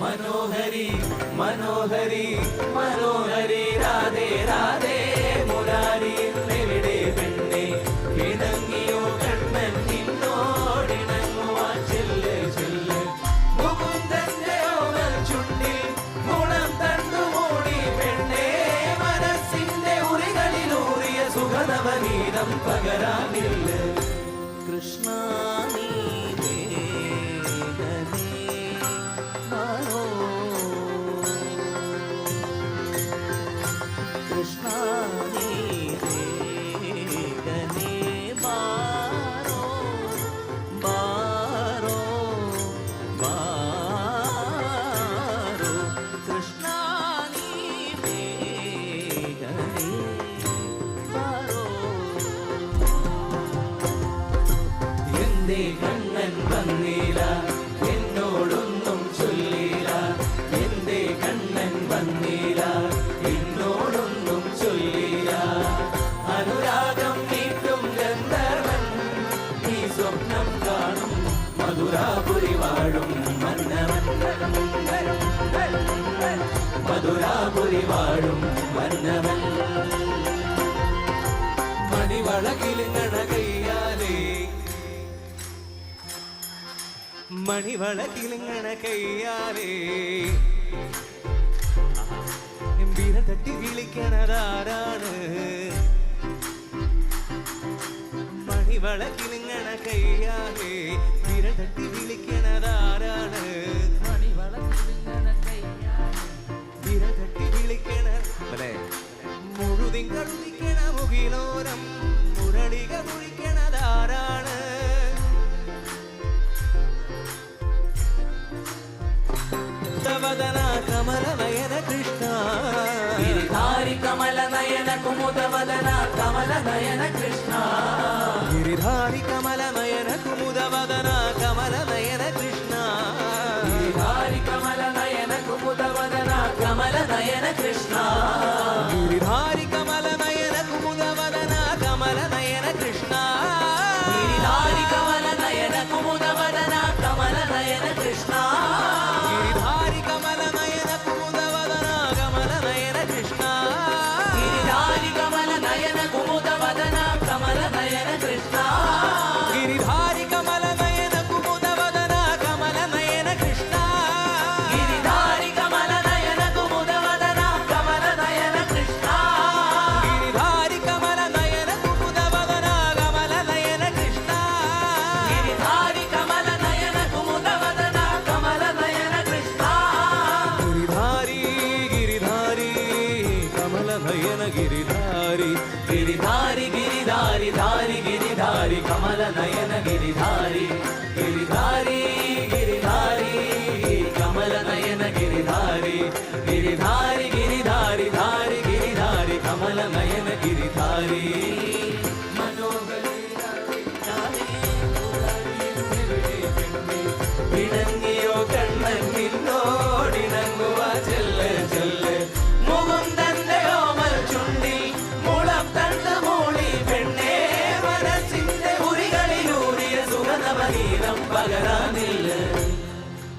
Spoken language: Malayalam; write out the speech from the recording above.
മനോഹരി മനോഹരി മനോഹരി രാധേ രാധേ മുരാരി എവിടെ പെണ്ണെ കിണങ്ങിയോ കണ്ണൻ നിന്നോടിണങ്ങുവാൻ ചെല്ല് ചെല്ല് മുകുന്ദന്റെ ഓമൽ ചുണ്ടിൽ മുളം തണ്ടുമൂടി പെണ്ണെ മനസ്സിന്റെ ഉറികളിലൂറിയ സുഖനവനീതം പകരാനില്ല കൃഷ്ണ കണ്ണൻ വന്നീല എന്നോടൊന്നും ചൊല്ലില എന്റെ കണ്ണൻ വന്നീല എന്നോടൊന്നും ചൊല്ലില അനുരാഗം നീട്ടും ഗന്ധർവൻ നീ സ്വപ്നം കാണും മധുരാപുരി വാഴും മന്നവൻ മധുരാപുരി വാഴും മന്നവൻ മണിവളകിലിങ്ങണ കയ്യാലേ മണിവളകിലിങ്ങണ കയ്യാലേ വിര തട്ടി വിളിക്കണതാരാണ് മണിവളകിലിങ്ങണ കയ്യാലേ വിര തട്ടി വിളിക്കണതാരാണ് വിര തട്ടി വിളിക്കണ മുഴുതിങ്കൾ ഉദിക്കണ മുകിലോരം മുരളിക കുഴിക്കണതാരാണ് വദന കമലനയന കൃഷ്ണ ഗിരിധാരി കമലനയന കുമുദവദന കമലനയന കൃഷ്ണ ഗിരിധാരി കമലനയന കുമുദവദന കമലനയന കൃഷ്ണ ഗിരിധാരി കമലനയന കുമുദവദന കമലനയന കൃഷ്ണ ഗിരിധാരി കമലനയന കുമുദവദന കമലനയന കൃഷ്ണ ഗിരിധാരി കമലനയന കുമുദവദന കമലനയന കൃഷ്ണ गिरिधारी कमल नयन कुमुदवदन कमल नयन कृष्ण गिरिधारी कमल नयन कुमुदवदन कमल नयन कृष्ण गिरिधारी कमल नयन कुमुदवदन कमल नयन कृष्ण गिरिधारी कमल नयन कुमुदवदन कमल नयन कृष्ण गिरिधारी गिरिधारी कमल नयन गिरिधारी गिरिधारी गिरिधारी धारी गिरिधारी कमल नयन गिरिधारी गिरिधारी